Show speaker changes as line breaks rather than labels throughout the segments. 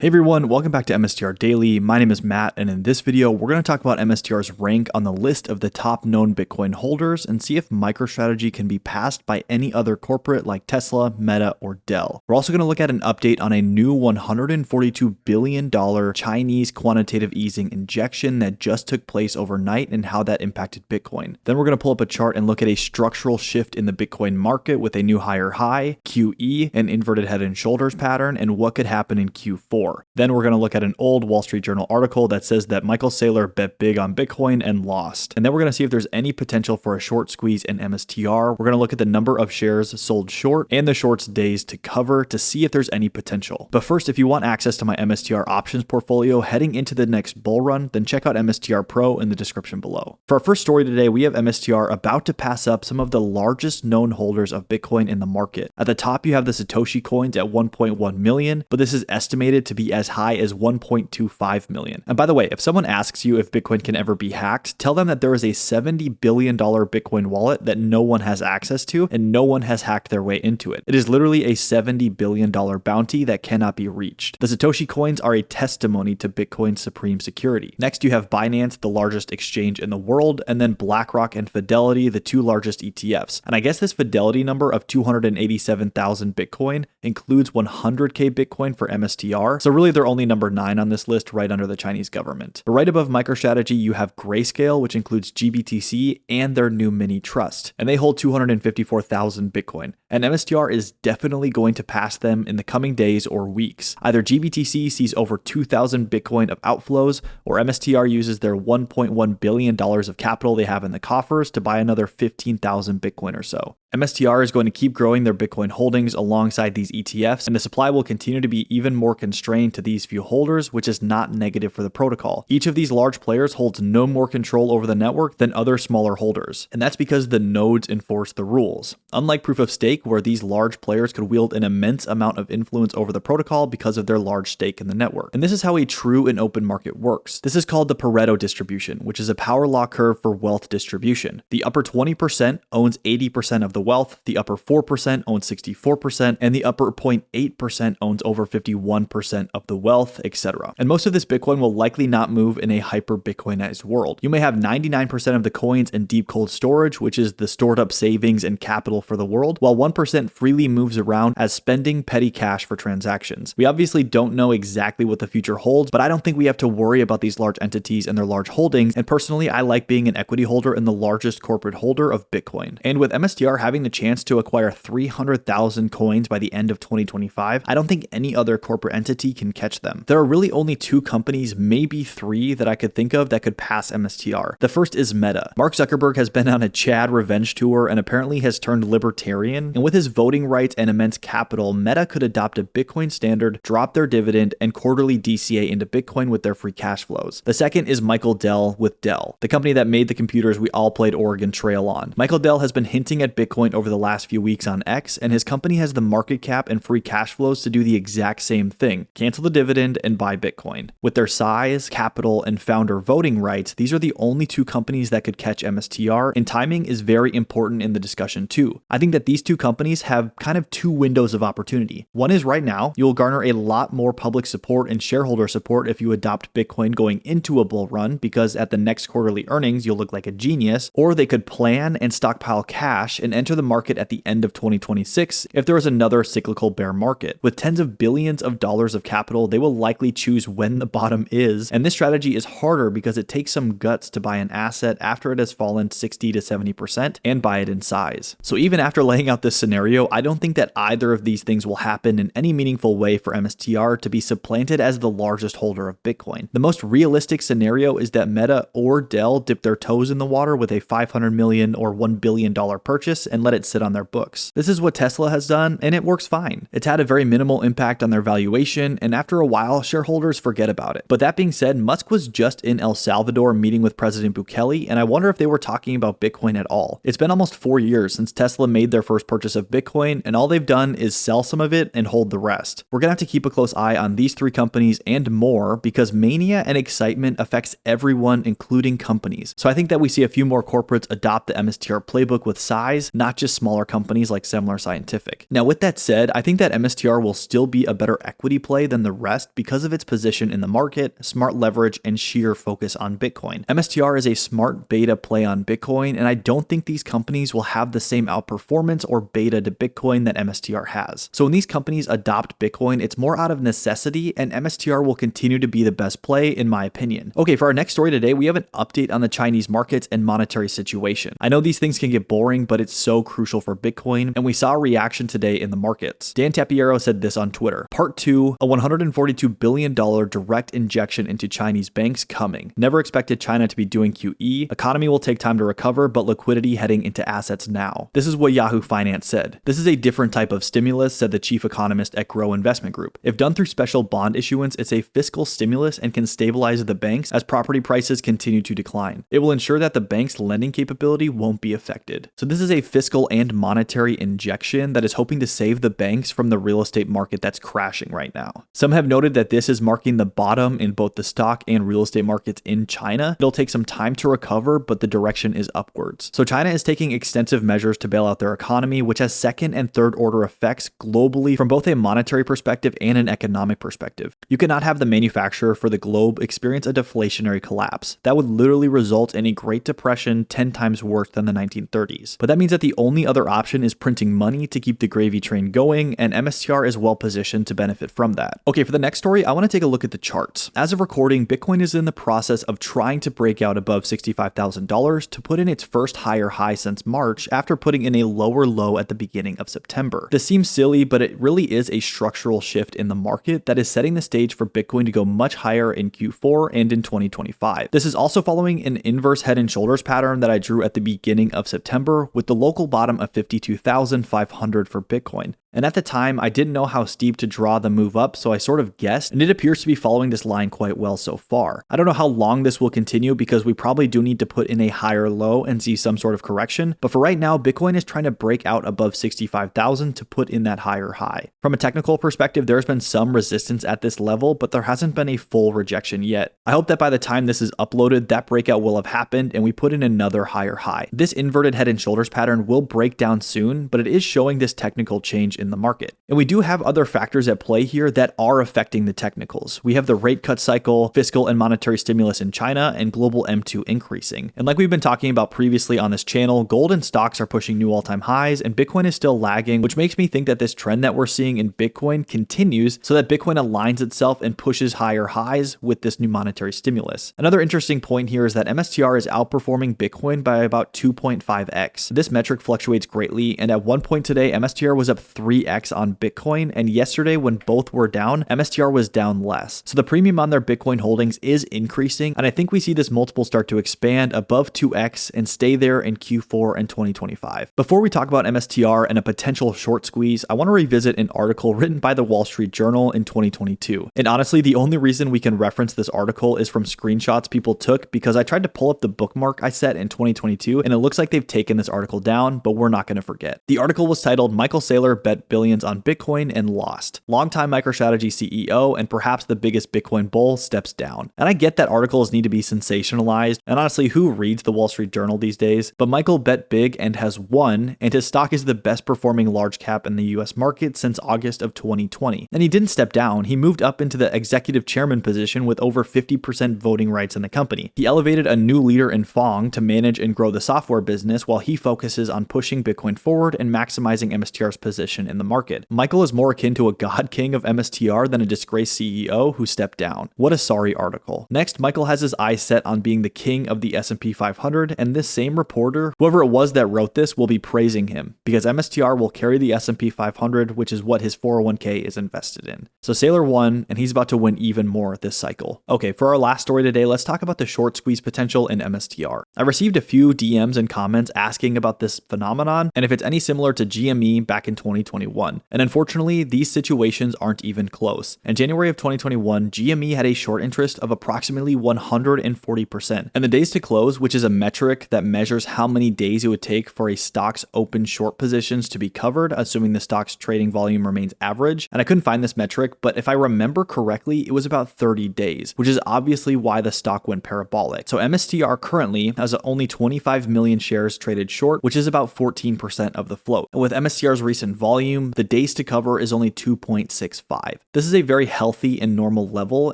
Hey everyone, welcome back to MSTR Daily. My name is Matt, and in this video, we're going to talk about MSTR's rank on the list of the top known Bitcoin holders and see if Microstrategy can be passed by any other corporate like Tesla, Meta, or Dell. We're also going to look at an update on a new $142 billion Chinese quantitative easing injection that just took place overnight and how that impacted Bitcoin. Then we're going to pull up a chart and look at a structural shift in the Bitcoin market with a new higher high, QE, an inverted head and shoulders pattern, and what could happen in Q4. Then we're going to look at an old Wall Street Journal article that says that Michael Saylor bet big on Bitcoin and lost. And then we're going to see if there's any potential for a short squeeze in MSTR. We're going to look at the number of shares sold short and the short's days to cover to see if there's any potential. But first, if you want access to my MSTR options portfolio heading into the next bull run, then check out MSTR Pro in the description below. For our first story today, we have MSTR about to pass up some of the largest known holders of Bitcoin in the market. At the top, you have the Satoshi coins at 1.1 million, but this is estimated to be as high as 1.25 million. And by the way, if someone asks you if Bitcoin can ever be hacked, tell them that there is a $70 billion Bitcoin wallet that no one has access to and no one has hacked their way into it. It is literally a $70 billion bounty that cannot be reached. The Satoshi coins are a testimony to Bitcoin's supreme security. Next, you have Binance, the largest exchange in the world, and then BlackRock and Fidelity, the two largest ETFs. And I guess this Fidelity number of 287,000 Bitcoin includes 100k Bitcoin for MSTR. So really, they're only number 9 on this list, right under the Chinese government. But right above Microstrategy, you have Grayscale, which includes GBTC and their new mini trust, and they hold 254,000 Bitcoin. And MSTR is definitely going to pass them in the coming days or weeks. Either GBTC sees over 2,000 Bitcoin of outflows, or MSTR uses their $1.1 billion of capital they have in the coffers to buy another 15,000 Bitcoin or so. MSTR is going to keep growing their Bitcoin holdings alongside these ETFs, and the supply will continue to be even more constrained to these few holders, which is not negative for the protocol. Each of these large players holds no more control over the network than other smaller holders, and that's because the nodes enforce the rules. Unlike proof of stake, where these large players could wield an immense amount of influence over the protocol because of their large stake in the network. And this is how a true and open market works. This is called the Pareto distribution, which is a power law curve for wealth distribution. The upper 20% owns 80% of the wealth, the upper 4% owns 64%, and the upper 0.8% owns over 51% of the wealth, etc. And most of this Bitcoin will likely not move in a hyper Bitcoinized world. You may have 99% of the coins in deep cold storage, which is the stored up savings and capital for the world, while 1% freely moves around as spending petty cash for transactions. We obviously don't know exactly what the future holds, but I don't think we have to worry about these large entities and their large holdings. And personally, I like being an equity holder and the largest corporate holder of Bitcoin. And with MSTR having the chance to acquire 300,000 coins by the end of 2025, I don't think any other corporate entity can catch them. There are really only 2 companies, maybe 3, that I could think of that could pass MSTR. The first is Meta. Mark Zuckerberg has been on a Chad revenge tour and apparently has turned libertarian, and with his voting rights and immense capital, Meta could adopt a Bitcoin standard, drop their dividend, and quarterly DCA into Bitcoin with their free cash flows. The second is Michael Dell with Dell, the company that made the computers we all played Oregon Trail on. Michael Dell has been hinting at Bitcoin over the last few weeks on X, and his company has the market cap and free cash flows to do the exact same thing: cancel the dividend and buy Bitcoin. With their size, capital, and founder voting rights, these are the only 2 companies that could catch MSTR, and timing is very important in the discussion too. I think that these 2 companies have kind of 2 windows of opportunity. One is right now, you'll garner a lot more public support and shareholder support if you adopt Bitcoin going into a bull run, because at the next quarterly earnings, you'll look like a genius, or they could plan and stockpile cash and enter the market at the end of 2026 if there is another cyclical bear market. With tens of billions of dollars of capital, they will likely choose when the bottom is, and this strategy is harder because it takes some guts to buy an asset after it has fallen 60 to 70% and buy it in size. So even after laying out this scenario, I don't think that either of these things will happen in any meaningful way for MSTR to be supplanted as the largest holder of Bitcoin. The most realistic scenario is that Meta or Dell dip their toes in the water with a $500 million or $1 billion purchase and let it sit on their books. This is what Tesla has done, and it works fine. It's had a very minimal impact on their valuation, and after a while, shareholders forget about it. But that being said, Musk was just in El Salvador meeting with President Bukele, and I wonder if they were talking about Bitcoin at all. It's been almost 4 years since Tesla made their first purchase of Bitcoin, and all they've done is sell some of it and hold the rest. We're gonna have to keep a close eye on these 3 companies and more, because mania and excitement affects everyone, including companies. So I think that we see a few more corporates adopt the MSTR playbook with size, not not just smaller companies like Semler Scientific. Now, with that said, I think that MSTR will still be a better equity play than the rest because of its position in the market, smart leverage, and sheer focus on Bitcoin. MSTR is a smart beta play on Bitcoin, and I don't think these companies will have the same outperformance or beta to Bitcoin that MSTR has. So when these companies adopt Bitcoin, it's more out of necessity, and MSTR will continue to be the best play in my opinion. Okay, for our next story today, we have an update on the Chinese markets and monetary situation. I know these things can get boring, but it's so crucial for Bitcoin, and we saw a reaction today in the markets. Dan Tapiero said this on Twitter. Part 2, a $142 billion direct injection into Chinese banks coming. Never expected China to be doing QE. Economy will take time to recover, but liquidity heading into assets now. This is what Yahoo Finance said. This is a different type of stimulus, said the chief economist at Grow Investment Group. If done through special bond issuance, it's a fiscal stimulus and can stabilize the banks as property prices continue to decline. It will ensure that the bank's lending capability won't be affected. So this is a fiscal and monetary injection that is hoping to save the banks from the real estate market that's crashing right now. Some have noted that this is marking the bottom in both the stock and real estate markets in China. It'll take some time to recover, but the direction is upwards. So China is taking extensive measures to bail out their economy, which has second and third order effects globally from both a monetary perspective and an economic perspective. You cannot have the manufacturer for the globe experience a deflationary collapse. That would literally result in a Great Depression 10 times worse than the 1930s. But that means that the only other option is printing money to keep the gravy train going, and MSTR is well positioned to benefit from that. Okay, for the next story, I want to take a look at the charts. As of recording, Bitcoin is in the process of trying to break out above $65,000 to put in its first higher high since March after putting in a lower low at the beginning of September. This seems silly, but it really is a structural shift in the market that is setting the stage for Bitcoin to go much higher in Q4 and in 2025. This is also following an inverse head and shoulders pattern that I drew at the beginning of September with the local bottom of 52,500 for Bitcoin. And at the time, I didn't know how steep to draw the move up, so I sort of guessed, and it appears to be following this line quite well so far. I don't know how long this will continue because we probably do need to put in a higher low and see some sort of correction, but for right now, Bitcoin is trying to break out above 65,000 to put in that higher high. From a technical perspective, there's been some resistance at this level, but there hasn't been a full rejection yet. I hope that by the time this is uploaded, that breakout will have happened and we put in another higher high. This inverted head and shoulders pattern will break down soon, but it is showing this technical change in the market. And we do have other factors at play here that are affecting the technicals. We have the rate cut cycle, fiscal and monetary stimulus in China, and global M2 increasing. And like we've been talking about previously on this channel, gold and stocks are pushing new all-time highs and Bitcoin is still lagging, which makes me think that this trend that we're seeing in Bitcoin continues so that Bitcoin aligns itself and pushes higher highs with this new monetary stimulus. Another interesting point here is that MSTR is outperforming Bitcoin by about 2.5x. This metric fluctuates greatly, and at one point today, MSTR was up 3x on Bitcoin, and yesterday when both were down, MSTR was down less. So the premium on their Bitcoin holdings is increasing, and I think we see this multiple start to expand above 2x and stay there in Q4 and 2025. Before we talk about MSTR and a potential short squeeze, I want to revisit an article written by the Wall Street Journal in 2022. And honestly, the only reason we can reference this article is from screenshots people took because I tried to pull up the bookmark I set in 2022, and it looks like they've taken this article down, but we're not going to forget. The article was titled "Michael Saylor Bet Billions on Bitcoin and Lost. Longtime Microstrategy CEO and perhaps the biggest Bitcoin bull steps down." And I get that articles need to be sensationalized, and honestly, who reads the Wall Street Journal these days? But Michael bet big and has won, and his stock is the best performing large cap in the US market since August of 2020. And he didn't step down, he moved up into the executive chairman position with over 50% voting rights in the company. He elevated a new leader in Fong to manage and grow the software business while he focuses on pushing Bitcoin forward and maximizing MSTR's position in the market. Michael is more akin to a god king of MSTR than a disgraced CEO who stepped down. What a sorry article. Next, Michael has his eyes set on being the king of the S&P 500, and this same reporter, whoever it was that wrote this, will be praising him because MSTR will carry the S&P 500, which is what his 401k is invested in. So Saylor won, and he's about to win even more this cycle. Okay, for our last story today, let's talk about the short squeeze potential in MSTR. I received a few DMs and comments asking about this phenomenon and if it's any similar to GME back in 2021. And unfortunately, these situations aren't even close. In January of 2021, GME had a short interest of approximately 140%. And the days to close, which is a metric that measures how many days it would take for a stock's open short positions to be covered, assuming the stock's trading volume remains average. And I couldn't find this metric, but if I remember correctly, it was about 30 days, which is obviously why the stock went parabolic. So MSTR currently, as has only 25 million shares traded short, which is about 14% of the float. And with MSTR's recent volume, the days to cover is only 2.65. This is a very healthy and normal level,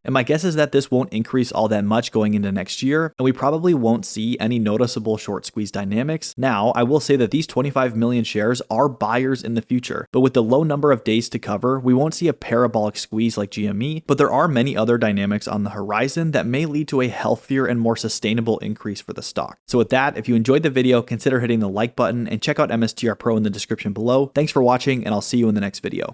and my guess is that this won't increase all that much going into next year, and we probably won't see any noticeable short squeeze dynamics. Now, I will say that these 25 million shares are buyers in the future, but with the low number of days to cover, we won't see a parabolic squeeze like GME, but there are many other dynamics on the horizon that may lead to a healthier and more sustainable increase for the stock. So with that, if you enjoyed the video, consider hitting the like button and check out MSTR Pro in the description below. Thanks for watching, and I'll see you in the next video.